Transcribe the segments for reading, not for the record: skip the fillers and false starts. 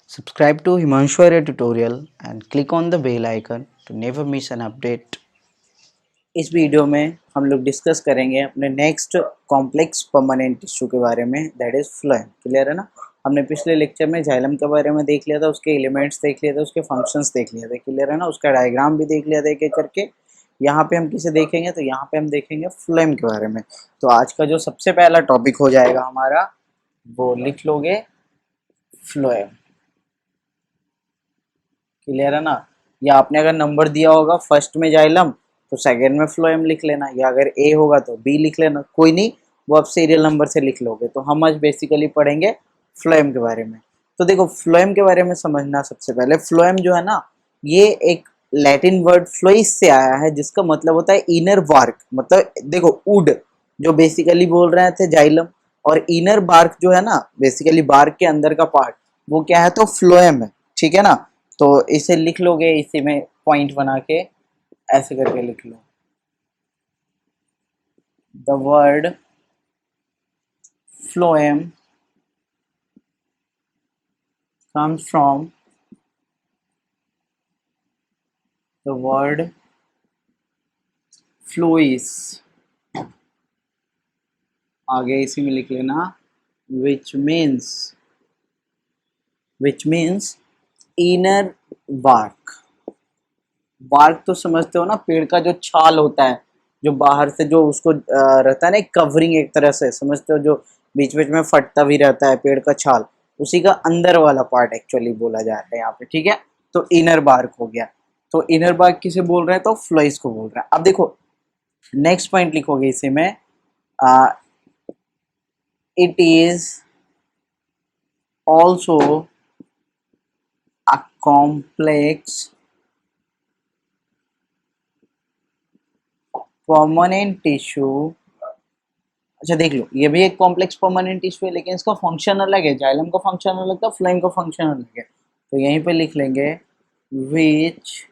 Subscribe to Himanshu Arya tutorial and click on the bell icon to never miss an update. इस video में हम लोग discuss करेंगे अपने नेक्स्ट कॉम्प्लेक्स परमानेंट टिश्यू के बारे में, दैट इज फ्लोएम। क्लियर है ना। हमने पिछले लेक्चर में जाइलम के बारे में देख लिया था, उसके एलिमेंट्स देख लिया था, उसके फंक्शंस देख लिया था। क्लियर है ना। उसका डायग्राम भी देख लिया था एक एक करके। यहाँ पे हम किसे देखेंगे, तो यहाँ पे हम देखेंगे फ्लोएम के बारे में। तो आज का जो सबसे पहला टॉपिक हो जाएगा हमारा, वो लिख लोगे फ्लोएम। क्लियर है ना। या आपने अगर नंबर दिया होगा फर्स्ट में जाइलम तो सेकंड में फ्लोएम लिख लेना, या अगर ए होगा तो बी लिख लेना, कोई नहीं, वो आप सीरियल नंबर से लिख लोगे। तो हम आज बेसिकली पढ़ेंगे फ्लोएम के बारे में। तो देखो, फ्लोएम के बारे में समझना, सबसे पहले फ्लोएम जो है ना, ये एक लैटिन वर्ड फ्लोइस से आया है, जिसका मतलब होता है इनर बार्क। मतलब देखो, वुड जो बेसिकली बोल रहे थे जाइलम, और इनर बार्क जो है ना, बेसिकली बार्क के अंदर का पार्ट, वो क्या है, तो फ्लोएम है। ठीक है ना। तो इसे लिख लोगे, इसी में पॉइंट बना के ऐसे करके लिख लो। The word phloem comes from the word fluis, आगे इसी में लिख लेना, which means inner bark। Bark तो समझते हो ना, पेड़ का जो छाल होता है, जो बाहर से जो उसको रहता है ना, एक कवरिंग एक तरह से, समझते हो, जो बीच बीच में फटता भी रहता है पेड़ का छाल, उसी का अंदर वाला पार्ट एक्चुअली बोला जा रहा है यहाँ पे। ठीक है। तो इनर बार्क हो गया। तो इनर बार्क किसे बोल रहे हैं, तो फ्लोइस को बोल रहे हैं। अब देखो, नेक्स्ट पॉइंट लिखोगे इसी में, it is also a complex permanent tissue. अच्छा देख लो, ये भी एक कॉम्प्लेक्स परमानेंट टिश्यू है, लेकिन इसका फंक्शन अलग है। जाइलम का फंक्शन अलग था, फ्लोएम का फंक्शन अलग है। तो यहीं पे लिख लेंगे विच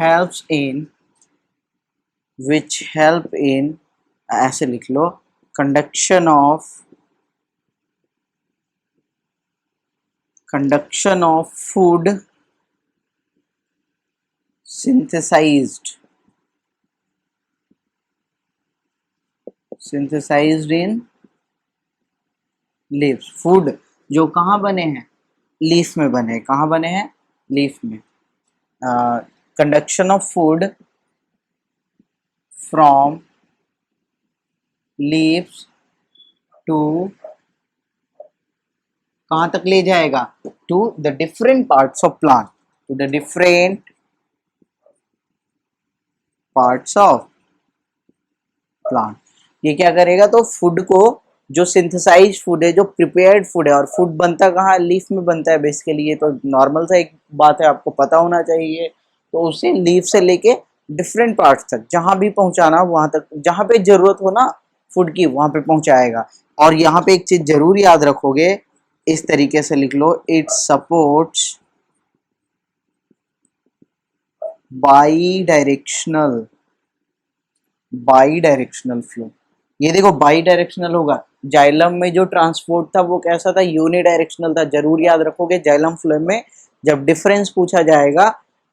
हेल्प्स इन, ऐसे लिख लो, conduction of food synthesized in leaves. फूड जो कहाँ बने हैं, लीफ में बने हैं। कहाँ बने हैं, लीफ में। Conduction of food from leaves to, कहाँ तक ले जाएगा, to the different parts of plant, to the different parts of plant. ये क्या करेगा, तो फूड को, जो सिंथेसाइज फूड है, जो प्रिपेयर्ड फूड है, और फूड बनता कहाँ, लीफ में बनता है बेसिकली। ये तो नॉर्मल सा एक बात है, आपको पता होना चाहिए। तो उसे लीफ से लेके डिफरेंट पार्ट्स तक, जहां भी पहुंचाना वहां तक, जहां पे जरूरत हो ना फूड की, वहां पे पहुंचाएगा। और यहाँ पे एक चीज जरूर याद रखोगे, इस तरीके से लिख लो, it supports bidirectional flow. ये देखो, बाई डायरेक्शनल होगा। जाइलम में जो ट्रांसपोर्ट था वो कैसा था, यूनि डायरेक्शनल था। जरूर याद रखोगे, जाइलम फ्लोएम में जब डिफरेंस पूछा जाएगा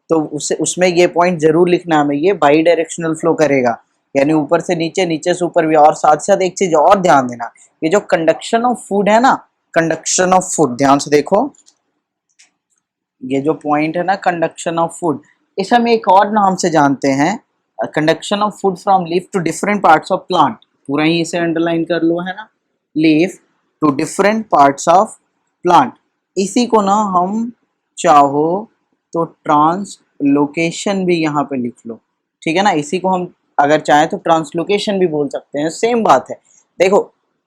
तो उसमें ये पॉइंट जरूर लिखना हमें, ये बाई डायरेक्शनल फ्लो करेगा, यानी ऊपर से नीचे, नीचे से ऊपर भी। और साथ साथ एक चीज और ध्यान देना, ये जो कंडक्शन ऑफ फूड है ना, कंडक्शन ऑफ फूड, ध्यान से देखो, ये जो पॉइंट है ना, कंडक्शन ऑफ फूड, इसे हम एक और नाम से जानते हैं, conduction of food from leaf to different parts of plant. पूरा ही इसे अंडरलाइन कर लो, है ना, leaf to different parts of plant. इसी को ना हम चाहो तो ट्रांसलोकेशन भी यहाँ पे लिख लो। ठीक है ना। इसी को हम अगर चाहें तो ट्रांसलोकेशन भी बोल सकते हैं, सेम बात है। देखो,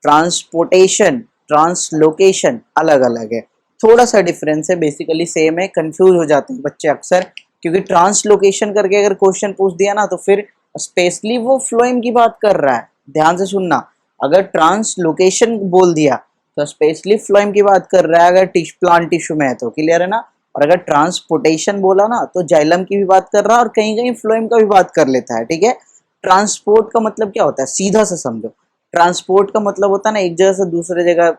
ट्रांसपोर्टेशन, ट्रांसलोकेशन अलग अलग है, थोड़ा सा डिफरेंस है, बेसिकली सेम है। कंफ्यूज हो जाते हैं बच्चे अक्सर, क्योंकि ट्रांसलोकेशन करके अगर क्वेश्चन पूछ दिया ना, तो फिर स्पेशली वो फ्लोएम की बात कर रहा है। ध्यान से सुनना, अगर ट्रांसलोकेशन बोल दिया तो स्पेशली फ्लोएम की बात कर रहा है, अगर प्लांट टिश्यू में है तो। क्लियर है ना। और अगर ट्रांसपोर्टेशन बोला ना, तो जाइलम की भी बात कर रहा है, और कहीं कहीं फ्लोएम का भी बात कर लेता है। ठीक है। ट्रांसपोर्ट का मतलब क्या होता है, सीधा सा समझो। ट्रांसपोर्ट का मतलब होता है ना, एक जगह से दूसरे जगह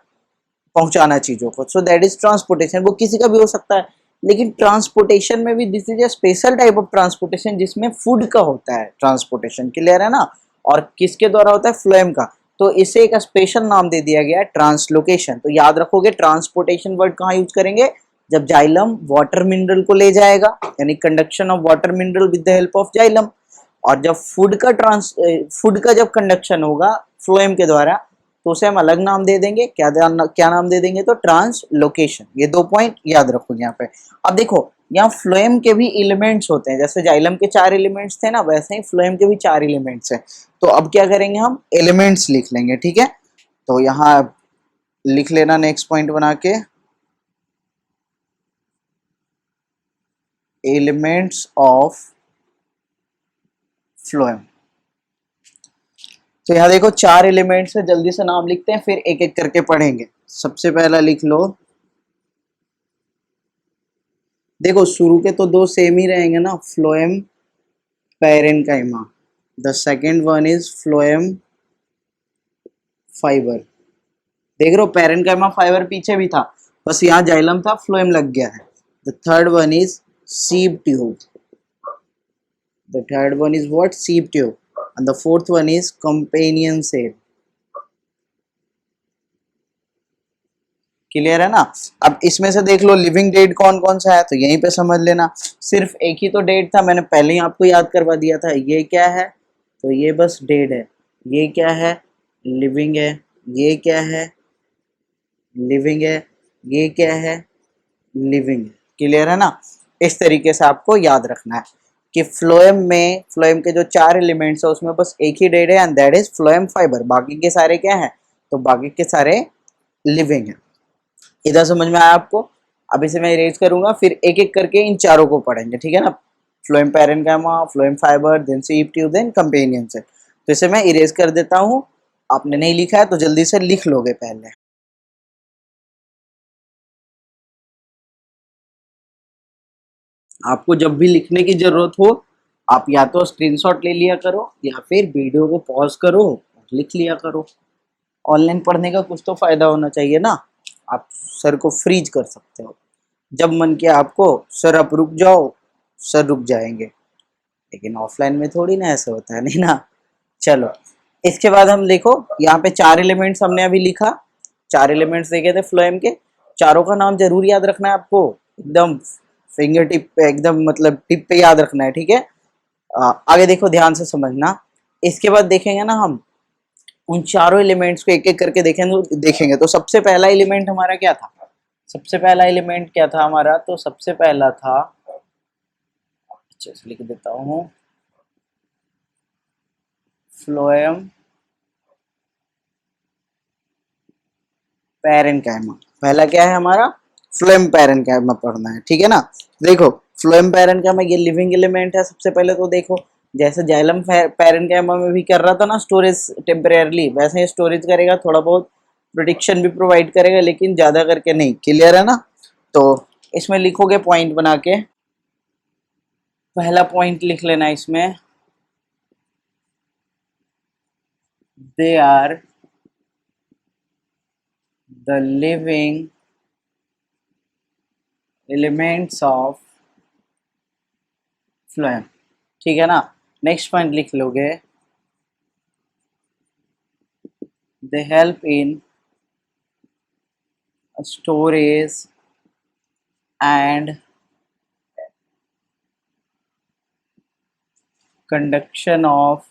पहुंचाना चीजों को, सो दैट इज ट्रांसपोर्टेशन। वो किसी का भी हो सकता है, लेकिन ट्रांसपोर्टेशन में भी this is a special type of transportation जिसमें फूड का होता है ट्रांसपोर्टेशन, क्लियर है ना। और किसके द्वारा होता है, फ्लोएम का। तो इसे एक स्पेशल नाम दे दिया गया है, ट्रांसलोकेशन। तो याद रखोगे ट्रांसपोर्टेशन वर्ड कहाँ यूज करेंगे, जब जाइलम वाटर मिनरल को ले जाएगा, यानी conduction of water mineral with the help of xylem. और जब फूड का जब कंडक्शन होगा फ्लोएम के द्वारा, तो उसे हम अलग नाम दे देंगे, क्या नाम दे देंगे, तो ट्रांसलोकेशन। ये 2 पॉइंट याद रखोगे यहाँ पे। अब देखो यहाँ फ्लोएम के भी एलिमेंट्स होते हैं, जैसे जाइलम के 4 एलिमेंट्स थे ना, वैसे ही फ्लोएम के भी 4 एलिमेंट्स हैं। तो अब क्या करेंगे, हम एलिमेंट्स लिख लेंगे, ठीक है। तो यहाँ लिख लेना नेक्स्ट पॉइंट बना के, एलिमेंट्स ऑफ फ्लोएम। तो यहाँ देखो 4 एलिमेंट्स है, जल्दी से नाम लिखते हैं, फिर एक एक करके पढ़ेंगे। सबसे पहला लिख लो, देखो शुरू के तो 2 सेम ही रहेंगे ना, phloem parenchyma. The second one is phloem fibre. देख रहे हो पैरेन्काइमा फाइबर पीछे भी था, बस यहाँ जाइलम था, फ्लोएम लग गया है। The third one is sieve tube. The third one is what? Sieve tube. And the fourth one is companion cell. Clear है ना। अब इसमें से देख लो लिविंग डेट कौन कौन सा है, तो यहीं पे समझ लेना। सिर्फ एक ही तो डेट था, मैंने पहले ही आपको याद करवा दिया था। ये क्या है, तो ये बस डेड है। ये क्या है, लिविंग है। ये क्या है, लिविंग है। ये क्या है, लिविंग है। क्लियर है ना। इस तरीके से आपको याद रखना है कि फ्लोएम के जो 4 एलिमेंट्स है उसमें बस एक ही डेड है, and that is phloem fibre. बाकी के सारे क्या है, तो बाकी के सारे लिविंग है। इधर समझ में आया आपको। अब इसे मैं इरेज करूंगा, फिर एक एक करके इन चारों को पढ़ेंगे, ठीक है ना। Phloem parenchyma, phloem fibre, then sieve tube, then companion cell. तो इसे मैं इरेज कर देता हूँ। आपने नहीं लिखा है तो जल्दी से लिख लोगे पहले। आपको जब भी लिखने की जरूरत हो, आप या तो स्क्रीनशॉट ले लिया करो या फिर वीडियो को पॉज करो और लिख लिया करो। ऑनलाइन पढ़ने का कुछ तो फायदा होना चाहिए ना। आप सर को फ्रीज कर सकते हो, जब मन किया आपको सर आप रुक जाओ, सर रुक जाएंगे। लेकिन ऑफलाइन में थोड़ी ना ऐसा होता है, नहीं ना। चलो इसके बाद हम देखो, यहाँ पे 4 एलिमेंट्स हमने अभी लिखा। 4 एलिमेंट्स देखे थे फ्लोएम के, चारों का नाम जरूर याद रखना है आपको, एकदम फिंगर टिप पे, एकदम मतलब टिप पे याद रखना है, ठीक है। आगे देखो ध्यान से समझना। इसके बाद देखेंगे ना हम उन चारों एलिमेंट्स को एक एक करके देखेंगे। तो सबसे पहला एलिमेंट हमारा क्या था, सबसे पहला एलिमेंट क्या था हमारा, तो सबसे पहला था, अच्छे से लिख देता हूँ, फ्लोएम पैरेन्काइमा। पहला क्या है हमारा, फ्लोएम पैरेन्काइमा पढ़ना है, ठीक है ना। देखो फ्लोएम पैरेन्काइमा ये लिविंग एलिमेंट है। सबसे पहले तो देखो जैसे जाइलम पैरेन्काइमा में भी कर रहा था ना स्टोरेज टेम्परेरली, वैसे ही स्टोरेज करेगा, थोड़ा बहुत प्रोटेक्शन भी प्रोवाइड करेगा, लेकिन ज्यादा करके नहीं। क्लियर है ना। तो इसमें लिखोगे पॉइंट बना के, पहला पॉइंट लिख लेना इसमें, they are the living elements of phloem, ठीक है ना। नेक्स्ट पॉइंट लिख लोगे, they help in storage and conduction of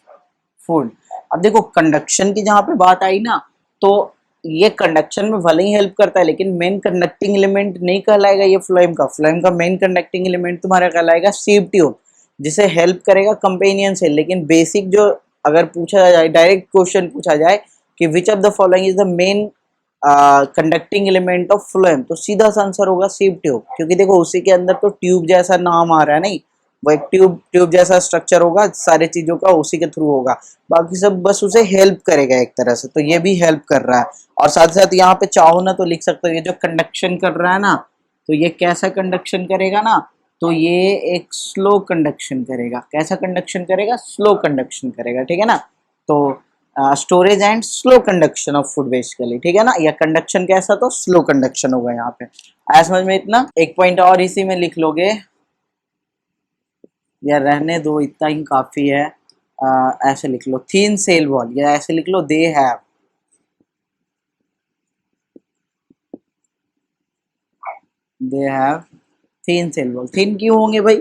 food। अब देखो कंडक्शन की जहां पे बात आई ना, तो ये कंडक्शन में भले ही हेल्प करता है, लेकिन मेन कंडक्टिंग एलिमेंट नहीं कहलाएगा ये फ्लोएम का। फ्लोएम का मेन कंडक्टिंग एलिमेंट तुम्हारा कहलाएगा सीव ट्यूब, जिसे हेल्प करेगा कंपेनियन सेल। लेकिन बेसिक जो अगर पूछा जाए, डायरेक्ट क्वेश्चन पूछा जाए कि which of the following is the main conducting element of phloem, तो सीधा सा आंसर होगा सीव ट्यूब। क्योंकि देखो उसी के अंदर तो ट्यूब जैसा नाम आ रहा है, नहीं, वो एक ट्यूब जैसा स्ट्रक्चर होगा, सारे चीजों का उसी के थ्रू होगा। बाकी सब बस उसे हेल्प करेगा एक तरह से, तो ये भी हेल्प कर रहा है। और साथ साथ यहाँ पे चाहो ना तो लिख सकते हो, ये जो कंडक्शन कर रहा है ना, तो ये कैसा कंडक्शन करेगा ना, तो ये एक स्लो कंडक्शन करेगा। कैसा कंडक्शन करेगा, स्लो कंडक्शन करेगा, ठीक है ना। तो storage and slow conduction of food basically, ठीक है ना, या कंडक्शन कैसा, तो स्लो कंडक्शन होगा यहाँ पे। आया समझ में इतना? एक पॉइंट और इसी में लिख लोगे, या रहने दो, इतना ही काफी है। ऐसे लिख लो थीन सेल वॉल, या ऐसे लिख लो they have thin cell wall. Thin क्यों होंगे भाई?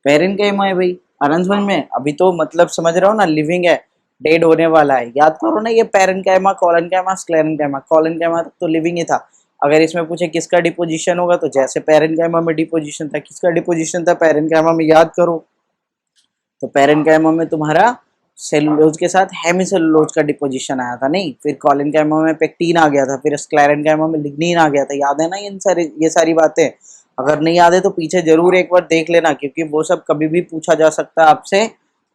पैरेन्काइमा है भाई। आनंद समझ में? अभी तो मतलब समझ रहे हो ना, लिविंग है, डेड होने वाला है, याद करो ना, ये पैरेन्काइमा, कोलेन्काइमा, स्क्लेरेन्काइमा। कोलेन्काइमा तक तो लिविंग ही था। अगर इसमें पूछे किसका डिपोजिशन होगा, तो जैसे पैरेन्काइमा में डिपोजिशन था, किसका डिपोजिशन था पैरेन्काइमा में, याद करो। तो पैरेन्काइमा में तुम्हारा सेलुलोज के साथ हेमिसेलुलोज का डिपोजिशन आया था, नहीं? फिर कोलेन्काइमा में पेक्टिन आ गया था, फिर स्क्लेरेन्काइमा में लिग्निन आ गया था। याद है ना ये सारी बातें? अगर नहीं याद है तो पीछे जरूर एक बार देख लेना, क्योंकि वो सब कभी भी पूछा जा सकता है आपसे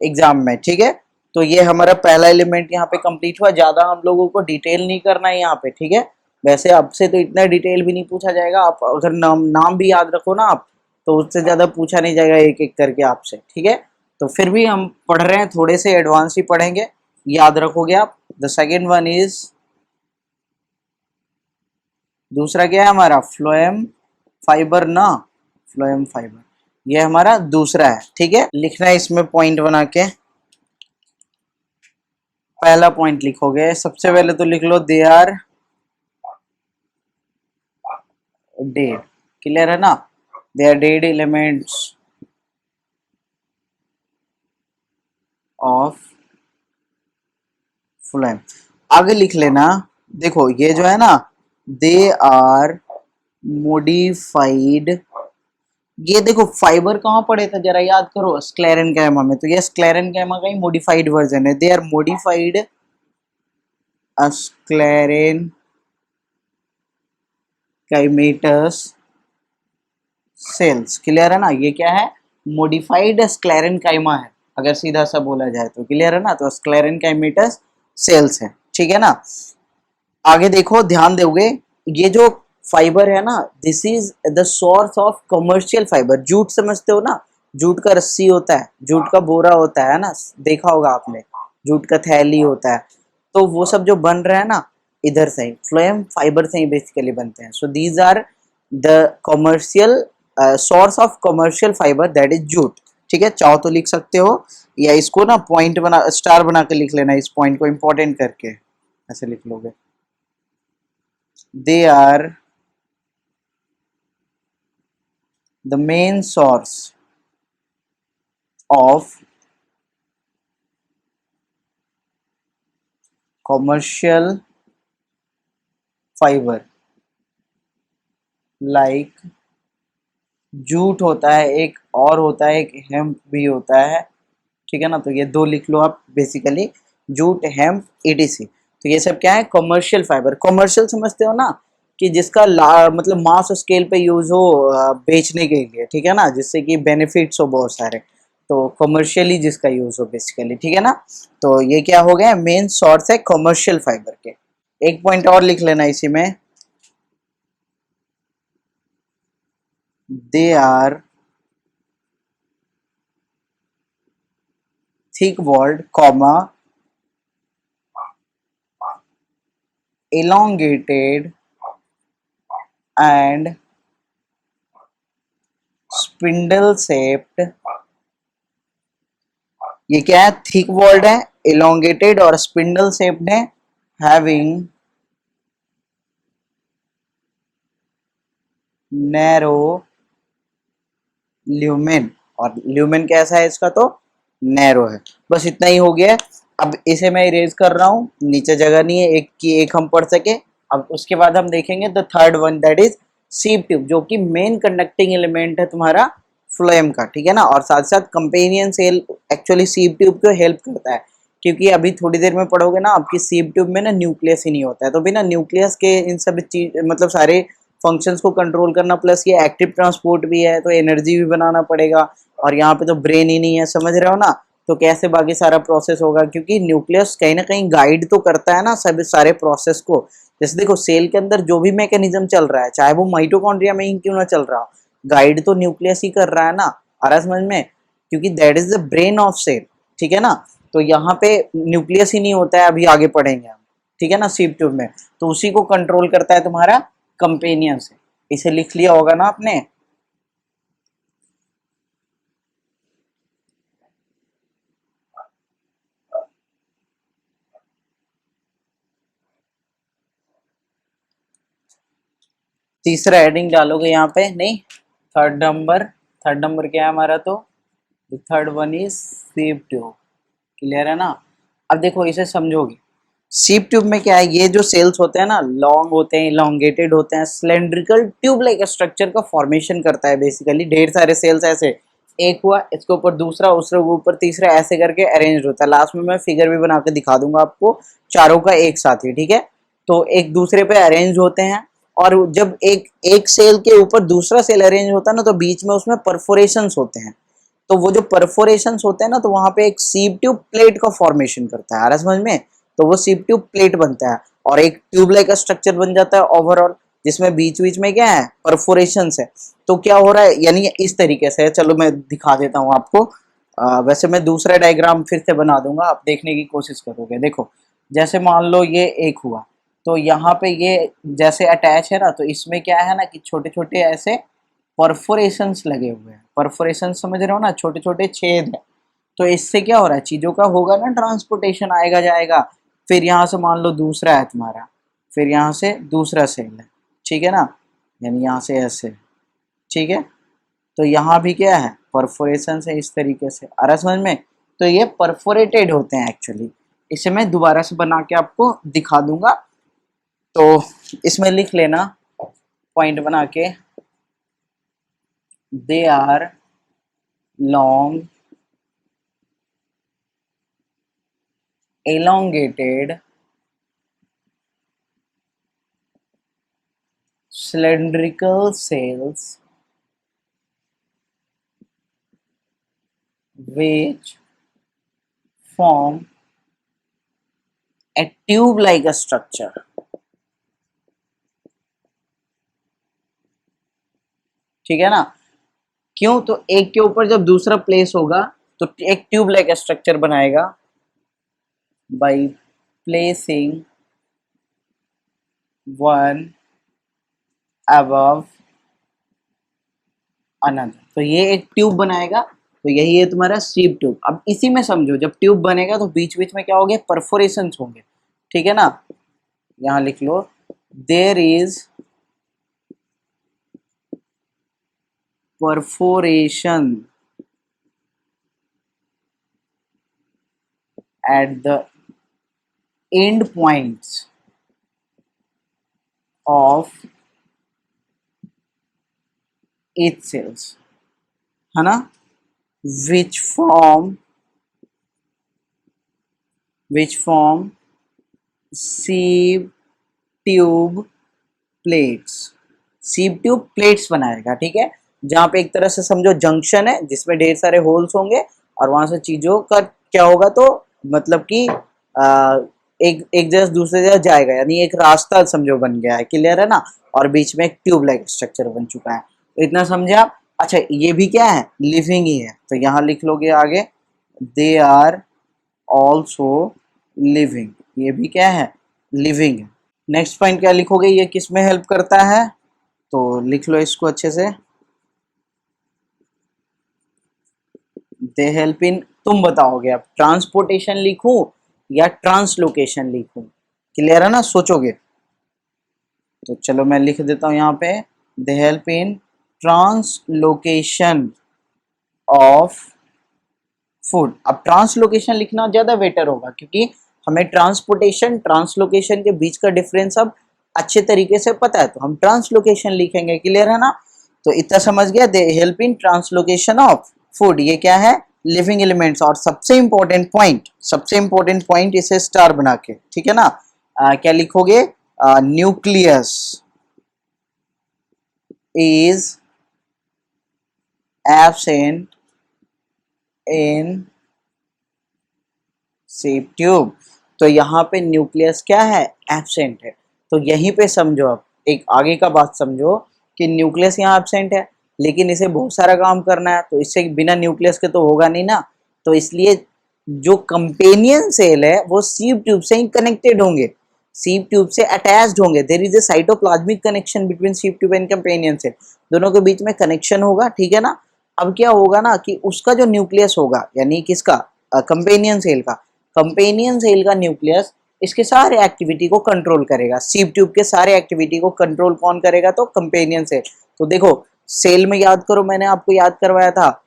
एग्जाम में, ठीक है? तो ये हमारा पहला एलिमेंट यहाँ पे कंप्लीट हुआ। ज्यादा हम लोगों को डिटेल नहीं करना है यहाँ पे, ठीक है? वैसे अब से तो इतना डिटेल भी नहीं पूछा जाएगा। आप अगर नाम भी याद रखो ना आप, तो उससे ज्यादा पूछा नहीं जाएगा एक एक करके आपसे, ठीक है? तो फिर भी हम पढ़ रहे हैं, थोड़े से एडवांस ही पढ़ेंगे, याद रखोगे आप। द सेकेंड वन इज, दूसरा क्या है हमारा? फ्लोएम फाइबर ना, फ्लोएम फाइबर, ये हमारा दूसरा है, ठीक है? लिखना है इसमें पॉइंट बना के। पहला पॉइंट लिखोगे, सबसे पहले तो लिख लो दे आर डेड। क्लियर है ना? They are dead elements of phloem. आगे लिख लेना, देखो ये जो है ना, दे आर मोडिफाइड, ये देखो फाइबर कहाँ पड़े थे जरा याद करो, स्क्लेरेन्काइमा में। तो ये स्क्लेरेन्काइमा का ही मॉडिफाइड वर्जन है। They are modified sclerenchymatous cells. Clear है ना? ये क्या है? मॉडिफाइड स्क्लेरेन्काइमा है, अगर सीधा सा बोला जाए तो। क्लियर है ना? तो स्क्लेरेन्काइमेटस सेल्स है, ठीक है ना? आगे देखो, ध्यान दोगे, ये जो फाइबर है ना, this is the source of commercial fibre. Jute समझते हो ना? जूट का रस्सी होता है, जूट का बोरा होता है ना, देखा होगा आपने, जूट का थैली होता है। तो वो सब जो बन रहा है ना, इधर से ही फ्लोएम फाइबर से ही बेसिकली बनते हैं। So these are the commercial source of commercial fibre, that is jute. ठीक है? चाहो तो लिख सकते हो, या इसको ना पॉइंट बना, स्टार बना के लिख लेना, इस पॉइंट को इंपॉर्टेंट करके ऐसे लिख लोगे। They are the main source of commercial fiber, like jute होता है एक, और होता है एक हेम्प भी होता है, ठीक है ना? तो ये दो लिख लो आप बेसिकली, जूट, हेम्प, ईटीसी। तो ये सब क्या है? Commercial fibre. कमर्शियल समझते हो ना, कि जिसका मतलब मास स्केल पे यूज हो बेचने के लिए, ठीक है ना, जिससे कि बेनिफिट्स हो बहुत सारे, तो कमर्शियली जिसका यूज हो बेसिकली, ठीक है ना? तो ये क्या हो गया? मेन सोर्स है कमर्शियल फाइबर के। एक पॉइंट और लिख लेना इसी में, they are thick walled, comma, elongated and spindle shaped। ये क्या है? थिक वॉल्ड है, elongated और स्पिंडल शेप्ड है, having narrow lumen। और ल्यूमेन कैसा है इसका? तो नैरो है। बस इतना ही हो गया है। अब इसे मैं इरेज कर रहा हूँ, नीचे जगह नहीं है एक की, एक हम पढ़ सके। अब उसके बाद हम देखेंगे the third one, that is सीप ट्यूब, जो कि मेन कंडक्टिंग एलिमेंट है तुम्हारा फ्लोएम का, ठीक है ना? और साथ साथ companion cell actually sieve tube को हेल्प करता है, क्योंकि अभी थोड़ी देर में पढ़ोगे ना, आपकी सीप ट्यूब में ना न्यूक्लियस ही नहीं होता है। तो बिना न्यूक्लियस के इन सब चीज, मतलब सारे फंक्शंस को कंट्रोल करना, प्लस ये एक्टिव ट्रांसपोर्ट भी है, तो एनर्जी भी बनाना पड़ेगा। और यहाँ पे तो ब्रेन ही नहीं है, समझ रहे हो ना? तो कैसे बाकी सारा प्रोसेस होगा? क्योंकि न्यूक्लियस कहीं ना कहीं गाइड तो करता है ना सब सारे प्रोसेस को। जैसे देखो, सेल के अंदर जो भी मैकेनिज्म चल रहा है, चाहे वो माइटोकॉन्ड्रिया में ही क्यों ना चल रहा, गाइड तो न्यूक्लियस ही कर रहा है ना। आ रहा समझ में? क्योंकि that is the brain of cell, ठीक है ना? तो यहाँ पे न्यूक्लियस ही नहीं होता है, अभी आगे पढ़ेंगे हम, ठीक है ना, सीप ट्यूब में। तो उसी को कंट्रोल करता है तुम्हारा कंपेनियन से। इसे लिख लिया होगा ना आपने। तीसरा हेडिंग डालोगे यहाँ पे, नहीं, थर्ड नंबर क्या है हमारा, तो थर्ड वन इज सीप ट्यूब। क्लियर है ना। अब देखो इसे समझोगे, सीप ट्यूब में क्या है, ये जो सेल्स होते हैं ना, लॉन्ग होते हैं, इलोंगेटेड होते हैं, सिलेंड्रिकल ट्यूब लाइक स्ट्रक्चर का फॉर्मेशन करता है बेसिकली। ढेर सारे सेल्स ऐसे, एक हुआ, इसके ऊपर दूसरा, उसके ऊपर तीसरा, ऐसे करके अरेंज होता है। लास्ट में मैं फिगर भी बना के दिखा दूंगा आपको, चारों का एक साथ ही, ठीक है। तो एक दूसरे पे अरेंज होते हैं, और जब एक एक सेल के ऊपर दूसरा सेल अरेंज होता है ना, तो बीच में उसमें परफोरेशंस होते हैं। तो वो जो परफोरेशंस होते हैं ना, तो वहां पे एक सीप ट्यूब प्लेट का फॉर्मेशन करता है, आ रहा समझ में। तो वो सीप ट्यूब प्लेट बनता है और एक ट्यूब लाइक स्ट्रक्चर बन जाता है ओवरऑल, जिसमें बीच बीच में क्या है, परफोरेशंस है। तो क्या हो रहा है, यानी इस तरीके से है। चलो मैं दिखा देता हूँ आपको। वैसे मैं दूसरा डायग्राम फिर से बना दूंगा, आप देखने की कोशिश करोगे। देखो जैसे मान लो ये एक हुआ, तो यहाँ पे ये जैसे अटैच है ना, तो इसमें क्या है ना कि छोटे छोटे ऐसे परफोरेशंस लगे हुए हैं। परफोरेशन समझ रहे हो ना, छोटे छोटे छेद है। तो इससे क्या हो रहा है, चीज़ों का होगा ना ट्रांसपोर्टेशन, आएगा जाएगा। फिर यहाँ से मान लो दूसरा है तुम्हारा, फिर यहाँ से दूसरा सेल है, ठीक है ना, यानी यहाँ से ऐसे, ठीक है। तो यहाँ भी क्या है, परफोरेशन है इस तरीके से, आ रहा समझ में। तो ये परफोरेटेड होते हैं एक्चुअली। इसे मैं दोबारा से बना के आपको दिखा दूंगा। तो इसमें लिख लेना पॉइंट बना के, they are long elongated cylindrical cells which form a tube like a structure। ठीक है ना। क्यों, तो एक के ऊपर जब दूसरा प्लेस होगा तो एक ट्यूब लाइक स्ट्रक्चर बनाएगा by placing one above another. तो ये एक ट्यूब बनाएगा, तो यही है तुम्हारा सीप ट्यूब। अब इसी में समझो, जब ट्यूब बनेगा तो बीच बीच में क्या होंगे, परफोरेशंस होंगे, ठीक है ना। यहां लिख लो, there is perforation at the end points of each cells, है ना, which form sieve tube plates। सीप ट्यूब प्लेट्स बनाएगा, ठीक है। जहां पे एक तरह से समझो जंक्शन है, जिसमें ढेर सारे होल्स होंगे, और वहां से चीजों का क्या होगा, तो मतलब कि एक एक जगह से दूसरे जगह जाएगा, यानी एक रास्ता समझो बन गया है। क्लियर है ना। और बीच में एक ट्यूब लाइक स्ट्रक्चर बन चुका है। तो इतना समझे आप। अच्छा, ये भी क्या है, लिविंग ही है। तो यहाँ लिख लोगे आगे, दे आर ऑल्सो लिविंग। ये भी क्या है, लिविंग है। नेक्स्ट पॉइंट क्या लिखोगे, ये किस में हेल्प करता है, तो लिख लो इसको अच्छे से। दे हेल्प इन, तुम बताओगे अब ट्रांसपोर्टेशन लिखूं या ट्रांसलोकेशन लिखूं। क्लियर है ना, सोचोगे। तो चलो मैं लिख देता हूं यहाँ पे, they help in translocation of food. अब ट्रांसलोकेशन लिखना ज्यादा बेटर होगा, क्योंकि हमें ट्रांसपोर्टेशन ट्रांसलोकेशन के बीच का डिफरेंस अब अच्छे तरीके से पता है, तो हम ट्रांसलोकेशन लिखेंगे। क्लियर है ना। तो इतना समझ गया, they help in translocation of food. ये क्या है, लिविंग एलिमेंट्स। और सबसे इंपॉर्टेंट पॉइंट इसे स्टार बना के, ठीक है ना। क्या लिखोगे, न्यूक्लियस इज एब्सेंट इन सीप ट्यूब। तो यहाँ पे न्यूक्लियस क्या है, एब्सेंट है। तो यहीं पे समझो, अब एक आगे का बात समझो कि न्यूक्लियस यहाँ एब्सेंट है, लेकिन इसे बहुत सारा काम करना है, तो इससे बिना न्यूक्लियस के तो होगा नहीं ना। तो इसलिए जो कंपेनियन सेल है वो सीव ट्यूब से ही कनेक्टेड होंगे, सीव ट्यूब से अटैच्ड होंगे। There is a cytoplasmic connection between sieve tube and companion cell, दोनों के बीच में कनेक्शन होगा, ठीक है ना। अब क्या होगा ना कि उसका जो न्यूक्लियस होगा, यानी किसका, कंपेनियन सेल का, कंपेनियन सेल का न्यूक्लियस इसके सारे एक्टिविटी को कंट्रोल करेगा। सीव ट्यूब के सारे एक्टिविटी को कंट्रोल कौन करेगा, तो कंपेनियन सेल। तो देखो सेल में याद करो, मैंने आपको याद करवाया था,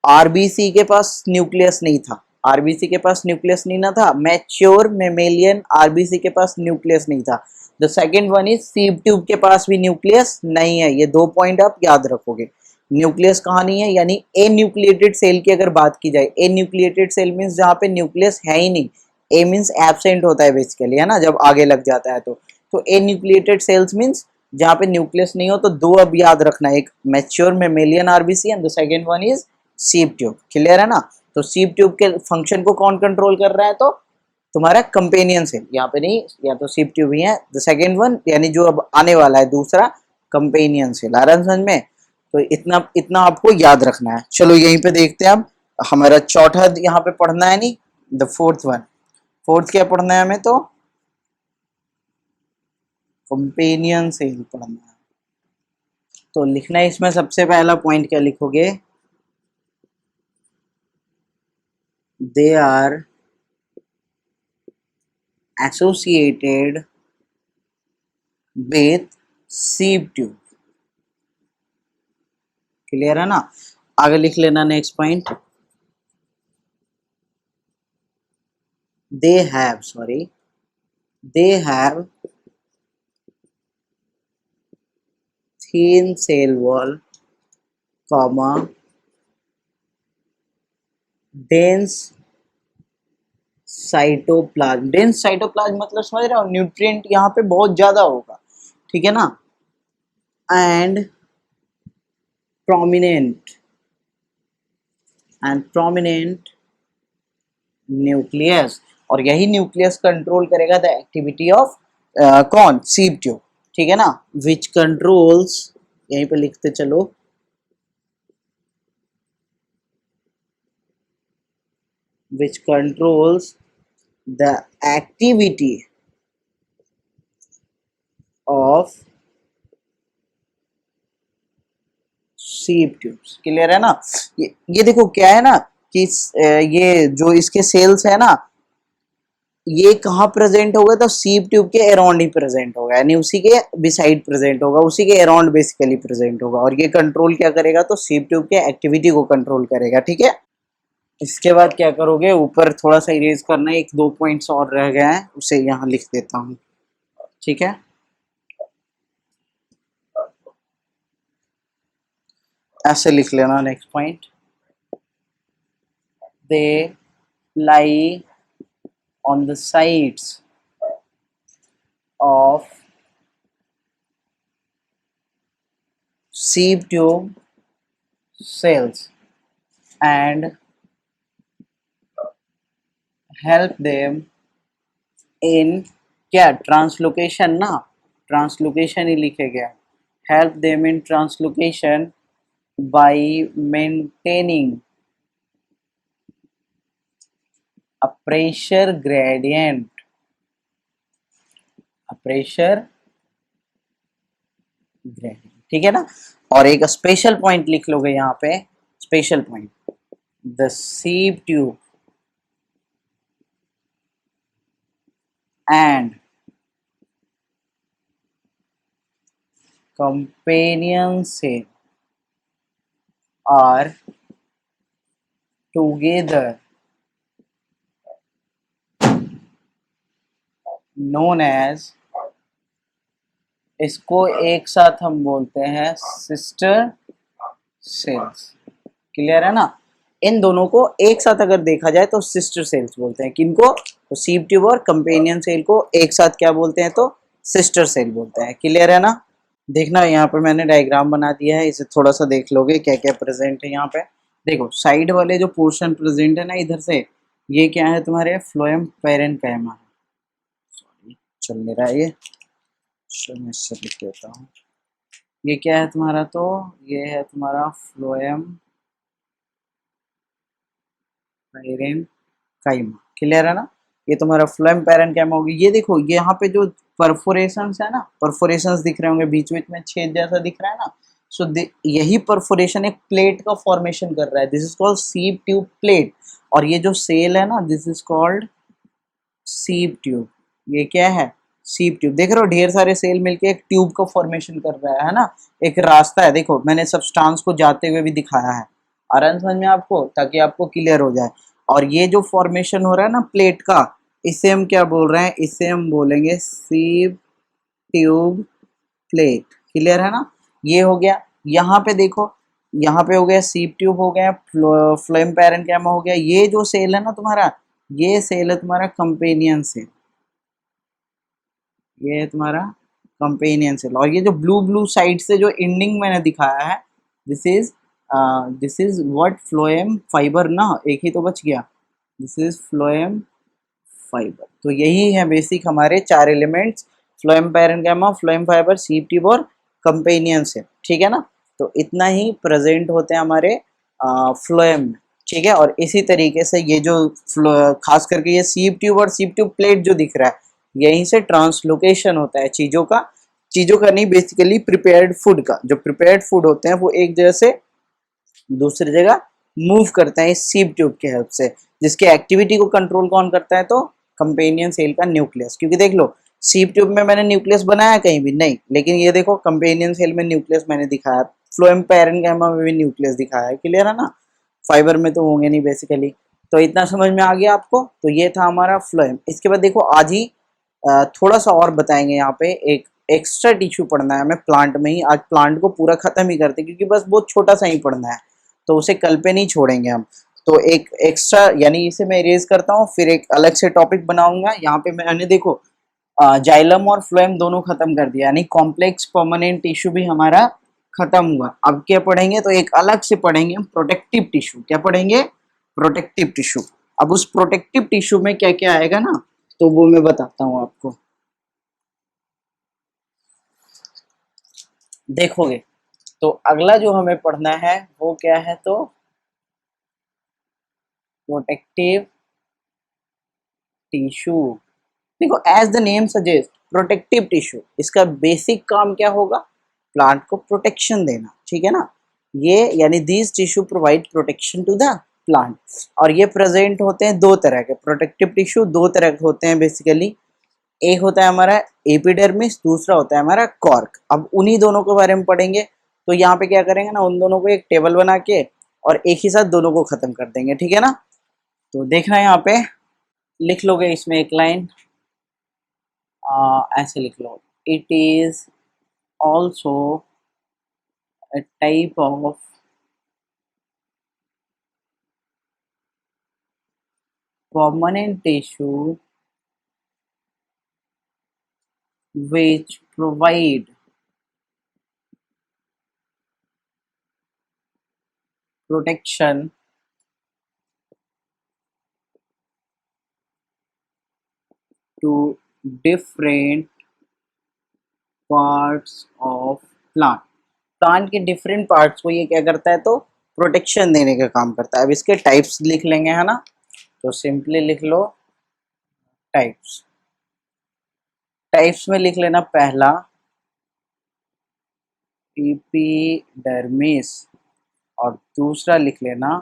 आरबीसी के पास न्यूक्लियस नहीं था, आरबीसी के पास न्यूक्लियस नहीं ना था, मैच्योर मेमेलियन आरबीसी के पास न्यूक्लियस नहीं था। The second one is sieve tube के पास भी न्यूक्लियस नहीं है। ये दो पॉइंट आप याद रखोगे। न्यूक्लियस कहाँ नहीं है, यानी ए न्यूक्लिएटेड सेल की अगर बात की जाए, ए न्यूक्लिएटेड सेल मीन्स जहाँ पे न्यूक्लियस है ही नहीं, ए मीन्स एब्सेंट होता है बेसिकली, है ना, जब आगे लग जाता है तो ए न्यूक्लिएटेड सेल्स मीन्स जहाँ पे न्यूक्लियस नहीं हो। तो दो अब याद रखना, एक mature mammalian RBC and the second one is सीव tube. Clear है ना। तो सीव ट्यूब के फंक्शन को कौन कंट्रोल कर रहा है, तो तुम्हारा कंपेनियन सेल, यहाँ पे नहीं, या तो सीव ट्यूब ही है। द सेकंड वन यानी जो अब आने वाला है दूसरा, कंपेनियन सेल। आ रहा है समझ में। तो इतना इतना आपको याद रखना है। चलो यहीं पे देखते हैं अब, हमारा चौथा यहाँ पे पढ़ना है नहीं, द फोर्थ वन। फोर्थ क्या पढ़ना है हमें, तो कंपेनियन सेल पढ़ना है। तो लिखना है इसमें सबसे पहला पॉइंट क्या लिखोगे, they are associated with sieve tube. Clear है ना। आगे लिख लेना next point, they have thin cell wall, comma dense cytoplasm. Dense cytoplasm मतलब समझ रहे हो, न्यूट्रिएंट यहाँ पे बहुत ज्यादा होगा, ठीक है ना। एंड प्रोमिनेंट न्यूक्लियस, और यही न्यूक्लियस कंट्रोल करेगा द एक्टिविटी ऑफ कौन, सीव ट्यूब, ठीक है ना। विच कंट्रोल्स, यहीं पे लिखते चलो, विच controls the activity of sieve tubes. Clear है ना। ये देखो क्या है ना कि ये जो इसके सेल्स है ना, ये कहाँ प्रेजेंट होगा, तो सीव ट्यूब के अराउंड ही प्रेजेंट होगा, यानी उसी के बिसाइड प्रेजेंट होगा, उसी के अराउंड बेसिकली प्रेजेंट होगा। और ये कंट्रोल क्या करेगा, तो सीव ट्यूब के एक्टिविटी को कंट्रोल करेगा, ठीक है। इसके बाद क्या करोगे, ऊपर थोड़ा सा इरेज करना है, एक दो पॉइंट्स और रह गए हैं, उसे यहाँ लिख देता हूँ, ठीक है। ऐसे लिख लेना next point, they lie on the sides of sieve tube cells and help them in क्या ट्रांसलोकेशन ना, ट्रांसलोकेशन ही लिखे गया, help them in translocation by maintaining a pressure gradient, ठीक है ना। और एक स्पेशल पॉइंट लिख लोगे यहाँ पे, special point, the सीव tube and companion cell are together known as, इसको एक साथ हम बोलते हैं सिस्टर सेल्स। क्लियर है ना। इन दोनों को एक साथ अगर देखा जाए तो सिस्टर सेल्स बोलते हैं, किनको, तो सीव ट्यूब और कंपेनियन सेल को एक साथ क्या बोलते हैं, तो सिस्टर सेल बोलते हैं। क्लियर है ना। देखना यहाँ पे मैंने डायग्राम बना दिया है, इसे थोड़ा सा देख लोगे क्या क्या प्रेजेंट है यहाँ पे। देखो साइड वाले जो पोर्शन प्रेजेंट है ना इधर से, ये क्या है तुम्हारे फ्लोएम पैरेन्काइमा है, सॉरी चल नहीं रहा है ये, चलो मैं इससे लिख देता हूँ। ये क्या है तुम्हारा, तो ये है तुम्हारा फ्लोएम पैरेन्काइमा, काइमा। क्लियर है ना? ये तुम्हारा फ्लोएम पैरेन्काइमा होगी। ये देखो ये यहाँ पे जो परफोरेशंस है ना, परफोरेशंस दिख रहे होंगे, बीच बीच में छेद जैसा दिख रहा है ना, सो यही परफोरेशन एक प्लेट का फॉर्मेशन कर रहा है। दिस इज कॉल्ड सीप ट्यूब प्लेट। और ये जो सेल है ना, दिस इज कॉल्ड सीप ट्यूब। ये क्या है? सीप ट्यूब। देख रहे हो ढेर सारे सेल मिलके एक ट्यूब का फॉर्मेशन कर रहा है ना, एक रास्ता है। देखो मैंने सब्सटेंस को जाते हुए भी दिखाया है। आ रहा है समझ में आपको? ताकि आपको क्लियर हो जाए। और ये जो फॉर्मेशन हो रहा है ना प्लेट का, इसे हम क्या बोल रहे हैं? इसे हम बोलेंगे सीप ट्यूब प्लेट। क्लियर है ना? ये हो गया। यहाँ पे देखो, यहाँ पे हो गया सीप ट्यूब, हो गया फ्लोएम पैरेन्काइमा, हो गया। ये जो सेल है ना तुम्हारा, ये सेल है तुम्हारा कंपेनियन सेल। ये है तुम्हारा कंपेनियन सेल। और ये जो ब्लू ब्लू साइड से जो एंडिंग मैंने दिखाया है, this is what? Phloem fibre ना, एक ही तो बच गया। This is phloem fibre. तो यही है बेसिक हमारे चार elements, phloem parenchyma, phloem fibre, सीप ट्यूब और कंपेनियन सेल। ठीक है ना? तो इतना ही प्रेजेंट होते हैं हमारे फ्लोएम में। ठीक है? और इसी तरीके से ये जो खास करके ये सीप ट्यूब और सीप ट्यूब प्लेट जो दिख रहा है, यहीं से ट्रांसलोकेशन होता है चीज़ों का नहीं, बेसिकली प्रिपेयर्ड फूड का। जो प्रिपेयर्ड फूड होते हैं वो एक जगह से दूसरी जगह मूव करते हैं इस सीप ट्यूब के हेल्प से, जिसके एक्टिविटी को कंट्रोल कौन करता है? तो कंपेनियन सेल का न्यूक्लियस। क्योंकि देख लो सीप ट्यूब में मैंने न्यूक्लियस बनाया कहीं भी नहीं, लेकिन ये देखो कंपेनियन सेल में न्यूक्लियस मैंने दिखाया, फ्लोएम पैरेन्काइमा में भी न्यूक्लियस दिखाया है। क्लियर है ना? फाइबर में तो होंगे नहीं बेसिकली। तो इतना समझ में आ गया आपको? तो ये था हमारा फ्लोएम। इसके बाद देखो आज ही थोड़ा सा और बताएंगे। यहाँ पे एक एक्स्ट्रा टिश्यू पढ़ना है हमें प्लांट में ही। आज प्लांट को पूरा खत्म ही करते क्योंकि बस बहुत छोटा सा ही पढ़ना है, तो उसे कल पे नहीं छोड़ेंगे हम। तो एक एक्स्ट्रा यानी इसे मैं इरेज करता हूँ, फिर एक अलग से टॉपिक बनाऊंगा। यहाँ पे मैंने देखो जाइलम और फ्लोएम दोनों खत्म कर दिया, यानी कॉम्प्लेक्स परमानेंट टिश्यू भी हमारा खत्म हुआ। अब क्या पढ़ेंगे? तो एक अलग से पढ़ेंगे हम प्रोटेक्टिव टिश्यू। क्या पढ़ेंगे? Protective tissue. अब उस प्रोटेक्टिव टिश्यू में क्या क्या आएगा ना, तो वो मैं बताता हूँ आपको। देखोगे तो अगला जो हमें पढ़ना है वो क्या है? तो प्रोटेक्टिव टिश्यू। देखो as the name suggest, protective tissue, इसका बेसिक काम क्या होगा? प्लांट को प्रोटेक्शन देना। ठीक है ना? ये यानी these tissue provide protection to the plant. और ये प्रेजेंट होते हैं दो तरह के प्रोटेक्टिव टिश्यू, दो तरह के होते हैं बेसिकली। एक होता है हमारा एपिडर्मिस, दूसरा होता है हमारा कॉर्क। अब उन्हीं दोनों के बारे में पढ़ेंगे। तो यहाँ पे क्या करेंगे ना, उन दोनों को एक टेबल बना के और एक ही साथ दोनों को खत्म कर देंगे। ठीक है ना? तो देखना यहाँ पे लिख लोगे इसमें एक लाइन, ऐसे लिख लो, it is also a type of permanent tissue which provide protection to different parts of plant। Plant के डिफरेंट पार्ट्स को ये क्या करता है? तो प्रोटेक्शन देने का काम करता है। अब इसके टाइप्स लिख लेंगे, है ना? तो सिंपली लिख लो टाइप्स। टाइप्स में लिख लेना पहला एपिडर्मिस और दूसरा लिख लेना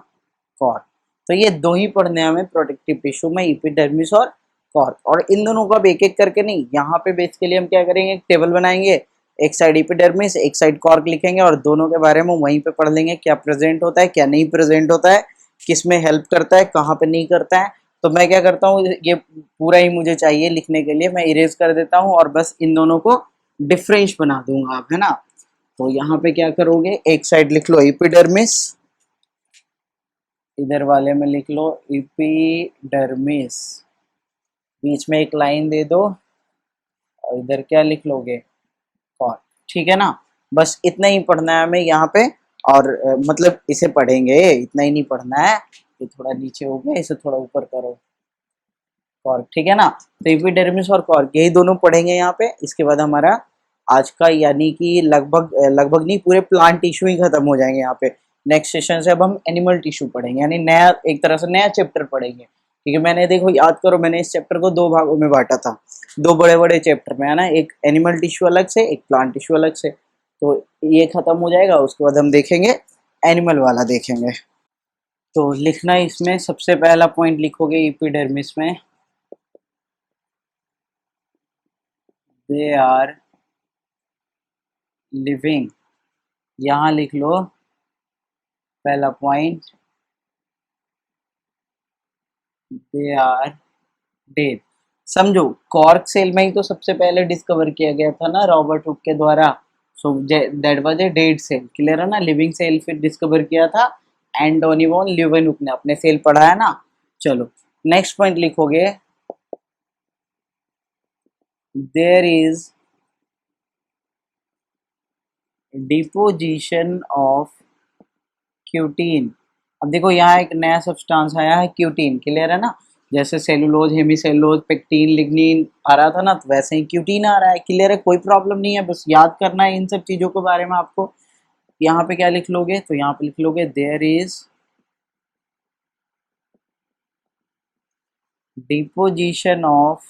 कॉर्क। तो ये दो ही पढ़ने हमें प्रोटेक्टिव टिश्यू में, एपिडर्मिस और कॉर्क। और इन दोनों का एक एक करके नहीं, यहाँ पे बेसिकली हम क्या करेंगे, एक टेबल बनाएंगे, एक साइड एपिडर्मिस एक साइड कॉर्क लिखेंगे और दोनों के बारे में वहीं पे पढ़ लेंगे, क्या प्रेजेंट होता है क्या नहीं प्रेजेंट होता है, किस में हेल्प करता है कहाँ पे नहीं करता है। तो मैं क्या करता हूँ, ये पूरा ही मुझे चाहिए लिखने के लिए, मैं इरेज कर देता हूँ और बस इन दोनों को डिफरेंस बना दूंगा आप, है ना? तो यहाँ पे क्या करोगे, एक साइड लिख लो एपिडर्मिस, इधर वाले में लिख लो एपिडर्मिस, बीच में एक लाइन दे दो और इधर क्या लिख लोगे, कॉर्क। ठीक है ना? बस इतना ही पढ़ना है हमें यहाँ पे। और मतलब इसे पढ़ेंगे, इतना ही नहीं पढ़ना है। ये थोड़ा नीचे हो गया, इसे थोड़ा ऊपर करो, कॉर्क। ठीक है ना? तो एपिडर्मिस और कॉर्क यही दोनों पढ़ेंगे यहाँ पे। इसके बाद हमारा आज का यानी कि लगभग लगभग नहीं, पूरे प्लांट टिश्यू ही खत्म हो जाएंगे यहाँ पे। नेक्स्ट सेशन से अब हम एनिमल टिश्यू पढ़ेंगे, यानी नया एक तरह से नया चैप्टर पढ़ेंगे। क्योंकि मैंने देखो याद करो मैंने इस चैप्टर को दो भागों में बांटा था, दो बड़े बड़े चैप्टर में है ना, एक एनिमल टिश्यू अलग से, एक प्लांट टिश्यू अलग से। तो ये खत्म हो जाएगा, उसके बाद हम देखेंगे एनिमल वाला देखेंगे। तो लिखना इसमें सबसे पहला पॉइंट लिखोगे एपिडर्मिस में, दे आर लिविंग, यहाँ लिख लो पहला पॉइंट, दे आर डेड। समझो कॉर्क सेल में ही तो सबसे पहले डिस्कवर किया गया था ना रॉबर्ट हुक के द्वारा, so that was a dead cell, clear है ना। लिविंग सेल फिर डिस्कवर किया था एंटोनी वॉन ल्यूवेनहुक ने, अपने सेल पढ़ा है ना। चलो नेक्स्ट पॉइंट लिखोगे, there is deposition of cutin. अब देखो यहाँ एक नया सब्सटेंस आया है क्यूटीन, क्लियर है ना। जैसे सेलुलोज, हेमीसेलुलोज, पेक्टीन, लिग्निन आ रहा था ना, तो वैसे ही क्यूटीन आ रहा है, क्लियर है, कोई प्रॉब्लम नहीं है, बस याद करना है इन सब चीज़ों के बारे में आपको। यहाँ पे क्या लिख लोगे, तो यहाँ पे लिख लोगे देयर इज डिपोजिशन ऑफ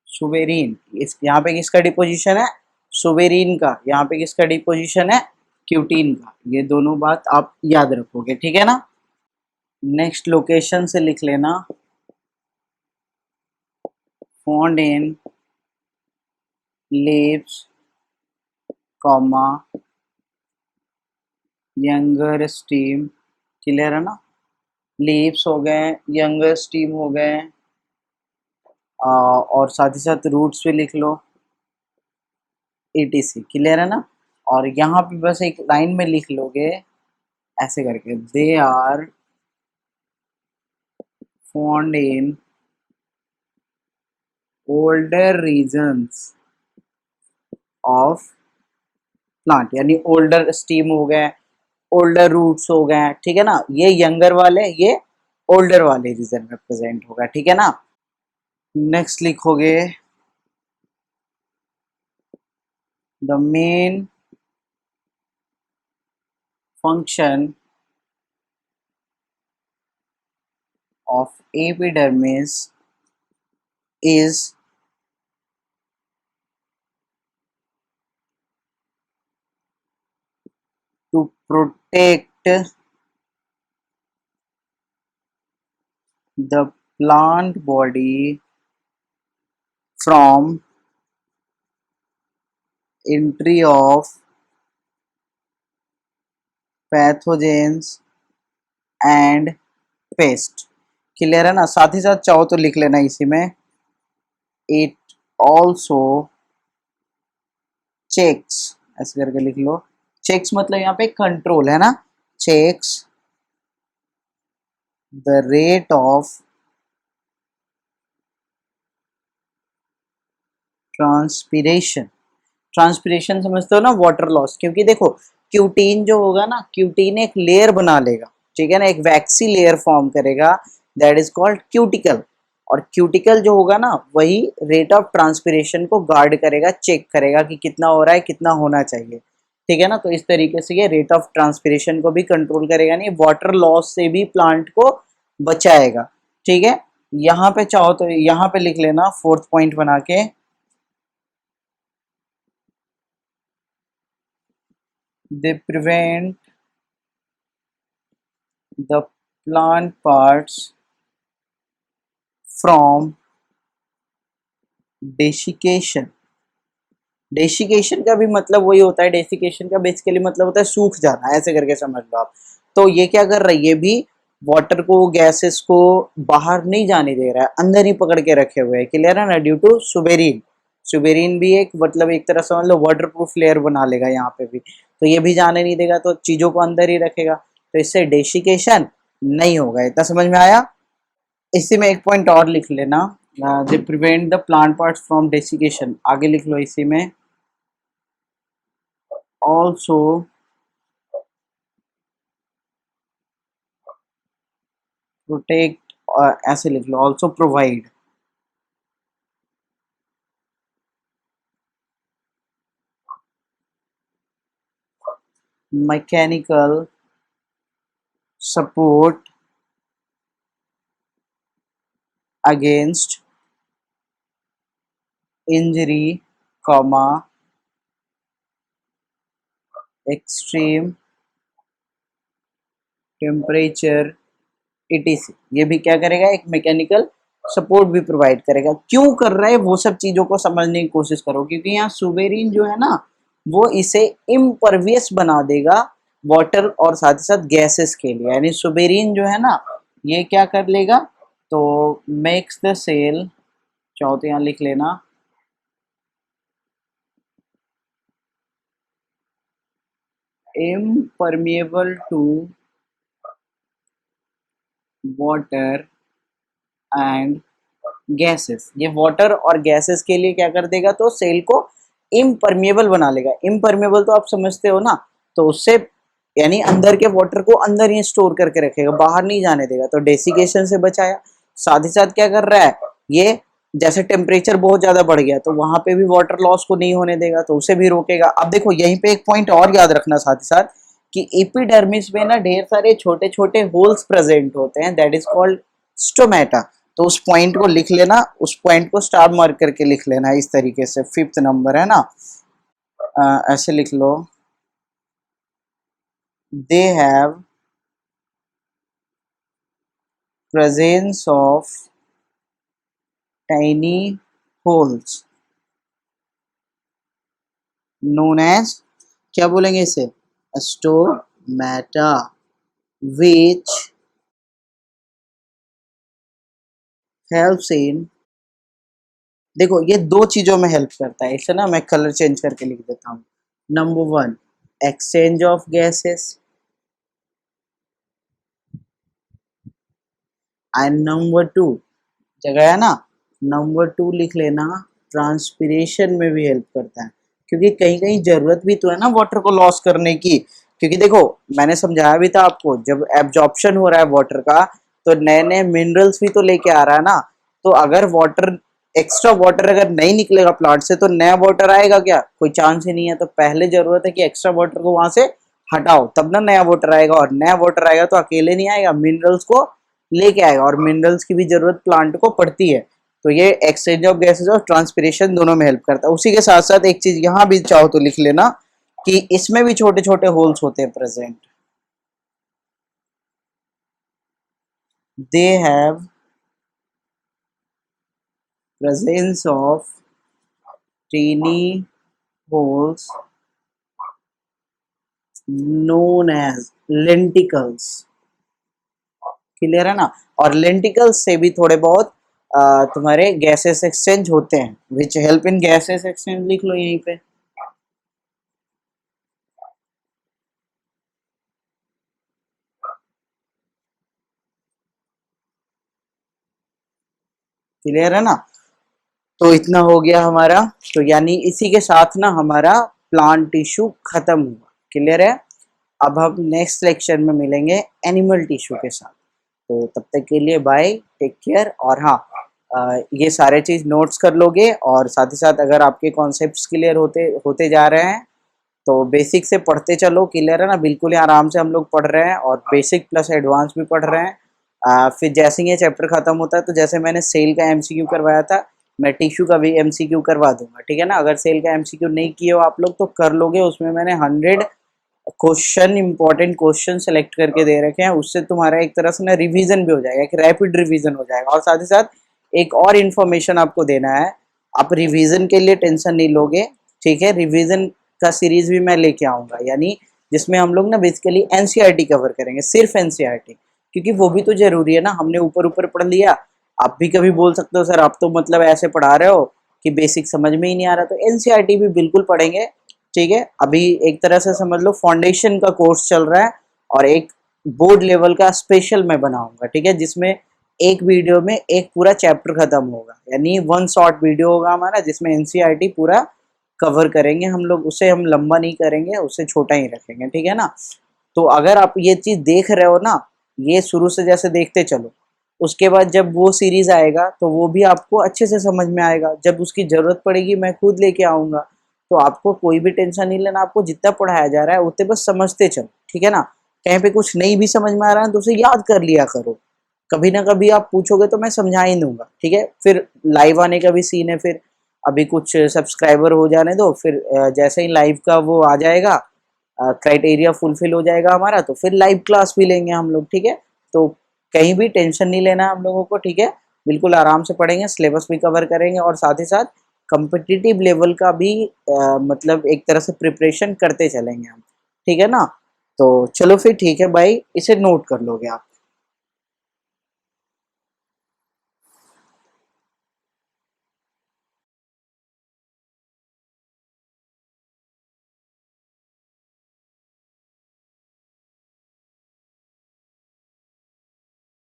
सुबेरीन। इस यहाँ पे किसका डिपोजिशन है, सुबेरीन का, यहाँ पे किसका डिपोजिशन है, क्यूटीन का। ये दोनों बात आप याद रखोगे, ठीक है ना। नेक्स्ट लोकेशन से लिख लेना, found in leaves comma younger steam, clear है ना। लीव्स हो गए, यंगर स्टीम हो गए, और साथ ही साथ रूट्स भी लिख लो, etc, क्लियर है ना। और यहाँ पे बस एक लाइन में लिख लोगे ऐसे करके, they are found in older regions of plant, यानी ओल्डर स्टीम हो गए, ओल्डर रूट्स हो गए, ठीक है ना। ये यंगर वाले, ये ओल्डर वाले रीजन में प्रेजेंट होगा, ठीक है ना। नेक्स्ट लिखोगे, the main function of epidermis is to protect the plant body from entry of pathogens and paste, clear है ना। साथ ही साथ चाहो तो लिख लेना इसी में, इट ऑल्सो चेक्स, ऐसे करके लिख लो। चेक्स मतलब यहाँ पे कंट्रोल है ना, checks the rate of transpiration. Transpiration समझते हो ना, वाटर लॉस, क्योंकि देखो क्यूटीन जो होगा ना, क्यूटीन एक लेयर बना लेगा, ठीक है ना, एक वैक्सी लेयर फॉर्म करेगा, दैट इज कॉल्ड क्यूटिकल। और क्यूटिकल जो होगा ना, वही रेट ऑफ ट्रांसपीरेशन को गार्ड करेगा, चेक करेगा कि कितना हो रहा है, कितना होना चाहिए, ठीक है ना। तो इस तरीके से ये रेट ऑफ ट्रांसपीरेशन को भी कंट्रोल करेगा, नहीं वाटर लॉस से भी प्लांट को बचाएगा, ठीक है। यहाँ पे चाहो तो यहाँ पे लिख लेना फोर्थ पॉइंट बना के, they prevent the plant parts from desiccation। Desiccation का भी मतलब वही होता है, डेसिकेशन का बेसिकली मतलब होता है सूख जाना, ऐसे करके समझ लो आप। तो ये क्या कर रहा है, ये भी वाटर को, गैसेस को बाहर नहीं जाने दे रहा है, अंदर ही पकड़ के रखे हुए है, क्लियर है ना, ड्यू टू सुबेरीन। सुबेरीन भी एक मतलब एक तरह समझ लो वाटर प्रूफ लेयर बना लेगा यहाँ पे भी, तो ये भी जाने नहीं देगा, तो चीजों को अंदर ही रखेगा, तो इससे डेसिकेशन नहीं होगा। इतना समझ में आया। इसी में एक पॉइंट और लिख लेना, they prevent the plant parts from desiccation, आगे लिख लो इसी में, also protect, ऐसे लिख लो, also provide mechanical support against injury comma extreme temperature etc। ये भी क्या करेगा, एक मैकेनिकल सपोर्ट भी प्रोवाइड करेगा। क्यों कर रहा है वो सब चीजों को समझने की कोशिश करो, क्योंकि यहाँ सुबेरिन जो है ना वो इसे इम्परवियस बना देगा वाटर और साथ ही साथ गैसेस के लिए। यानी सुबेरिन जो है ना ये क्या कर लेगा, तो मेक्स द सेल, चाहो तो यहाँ लिख लेना, impermeable to water and gases. ये वाटर और गैसेस के लिए क्या कर देगा, तो सेल को इम्परमेबल बना लेगा। इम्परमेबल तो आप समझते हो ना, तो उससे यानी अंदर के वाटर को अंदर ही स्टोर करके रखेगा, बाहर नहीं जाने देगा, तो डेसिकेशन से बचाया। साथ ही साथ क्या कर रहा है ये, जैसे टेम्परेचर बहुत ज्यादा बढ़ गया तो वहां पे भी वाटर लॉस को नहीं होने देगा, तो उसे भी रोकेगा। अब देखो यहीं पे एक पॉइंट और याद रखना साथ ही साथ कि एपिडर्मिस में ना ढेर सारे छोटे छोटे होल्स प्रेजेंट होते हैं, दैट इज कॉल्ड स्टोमेटा। तो उस पॉइंट को लिख लेना, उस पॉइंट को स्टार मार्क करके लिख लेना इस तरीके से, 5th नंबर है ना, ऐसे लिख लो, they have presence of tiny holes known as, क्या बोलेंगे इसे, स्टोमेटा, विच हेल्प्स इन, देखो ये दो चीजों में हेल्प करता है, इसे ना मैं कलर चेंज करके लिख देता हूँ। Number 1 exchange of gases and number 2, जगह है ना, नंबर 2 लिख लेना, ट्रांसपिरेशन में भी हेल्प करता है, क्योंकि कहीं कहीं जरूरत भी तो है ना वाटर को लॉस करने की। क्योंकि देखो मैंने समझाया भी था आपको, जब एब्जॉर्प्शन हो रहा है वाटर का तो नए नए मिनरल्स भी तो लेके आ रहा है ना। तो अगर वाटर, एक्स्ट्रा वाटर अगर नहीं निकलेगा प्लांट से तो नया वाटर आएगा क्या, कोई चांस ही नहीं है। तो पहले जरूरत है कि एक्स्ट्रा वाटर को वहां से हटाओ, तब ना नया वाटर आएगा, और नया वाटर आएगा तो अकेले नहीं आएगा, मिनरल्स को लेके आएगा, और मिनरल्स की भी जरूरत प्लांट को पड़ती है। तो ये एक्सचेंज ऑफ गैसेस और ट्रांसपिरेशन दोनों में हेल्प करता है। उसी के साथ साथ एक चीज यहाँ भी चाहो तो लिख लेना कि इसमें भी छोटे छोटे होल्स होते हैं present, they have presence of tiny holes known as lenticels. Clear है ना, और लेंटिकल्स से भी थोड़े बहुत तुम्हारे गैसेस एक्सचेंज होते हैं, which help in gases exchange, लिख लो यहीं पे। क्लियर है ना, तो इतना हो गया हमारा। तो यानी इसी के साथ ना हमारा प्लांट टिश्यू खत्म हुआ। क्लियर है, अब हम नेक्स्ट लेक्चर में मिलेंगे एनिमल टिश्यू के साथ। तो तब तक के लिए बाय, टेक केयर। और हाँ, ये सारे चीज़ नोट्स कर लोगे, और साथ ही साथ अगर आपके कॉन्सेप्ट्स क्लियर होते होते जा रहे हैं तो बेसिक से पढ़ते चलो। क्लियर है ना, बिल्कुल ही आराम से हम लोग पढ़ रहे हैं, और बेसिक प्लस एडवांस भी पढ़ रहे हैं। फिर जैसे ही ये चैप्टर खत्म होता है तो जैसे मैंने सेल का एमसीक्यू करवाया था, मैं टिश्यू का भी एमसीक्यू करवा दूंगा। ठीक है ना, अगर सेल का एमसीक्यू नहीं किए हो आप लोग तो कर लोगे, उसमें मैंने 100 क्वेश्चन, इंपॉर्टेंट क्वेश्चन सेलेक्ट करके दे रखे हैं। उससे तुम्हारा एक तरह से ना रिवीजन भी हो जाएगा, एक रैपिड रिवीजन हो जाएगा। और साथ ही साथ एक और इन्फॉर्मेशन आपको देना है, आप रिवीजन के लिए टेंशन नहीं लोगे। ठीक है, रिवीजन का सीरीज भी मैं लेके आऊँगा, यानी जिसमें हम लोग ना बेसिकली एनसीईआरटी कवर करेंगे, सिर्फ एनसीईआरटी, क्योंकि वो भी तो जरूरी है ना। हमने ऊपर ऊपर पढ़ लिया, आप भी कभी बोल सकते हो सर आप तो मतलब ऐसे पढ़ा रहे हो कि बेसिक समझ में ही नहीं आ रहा, तो एनसीईआरटी भी बिल्कुल पढ़ेंगे। ठीक है, अभी एक तरह से समझ लो फाउंडेशन का कोर्स चल रहा है, और एक बोर्ड लेवल का स्पेशल मैं बनाऊंगा। ठीक है, जिसमें एक वीडियो में एक पूरा चैप्टर खत्म होगा, यानी 1 शॉर्ट वीडियो होगा हमारा, जिसमें एनसीईआरटी पूरा कवर करेंगे हम लोग। उसे हम लंबा नहीं करेंगे, उसे छोटा ही रखेंगे। ठीक है ना, तो अगर आप ये चीज देख रहे हो ना, ये शुरू से जैसे देखते चलो, उसके बाद जब वो सीरीज आएगा तो वो भी आपको अच्छे से समझ में आएगा। जब उसकी जरूरत पड़ेगी मैं खुद लेके आऊंगा, तो आपको कोई भी टेंशन नहीं लेना। आपको जितना पढ़ाया जा रहा है उतने बस समझते चलो। ठीक है ना, कहीं पे कुछ नहीं भी समझ में आ रहा है तो उसे याद कर लिया करो। कभी ना कभी आप पूछोगे तो मैं समझा ही दूंगा, ठीक है। फिर लाइव आने का भी सीन है, फिर अभी कुछ सब्सक्राइबर हो जाने दो, फिर जैसे ही लाइव का वो आ जाएगा, क्राइटेरिया फुलफिल हो जाएगा हमारा, तो फिर लाइव क्लास भी लेंगे हम लोग, ठीक है। तो कहीं भी टेंशन नहीं लेना हम लोगों को, ठीक है। बिल्कुल आराम से पढ़ेंगे, सिलेबस भी कवर करेंगे और साथ ही साथ कम्पिटिटिव लेवल का भी मतलब एक तरह से प्रिपरेशन करते चलेंगे हम, ठीक है ना। तो चलो फिर ठीक है भाई, इसे नोट कर लोगे आप।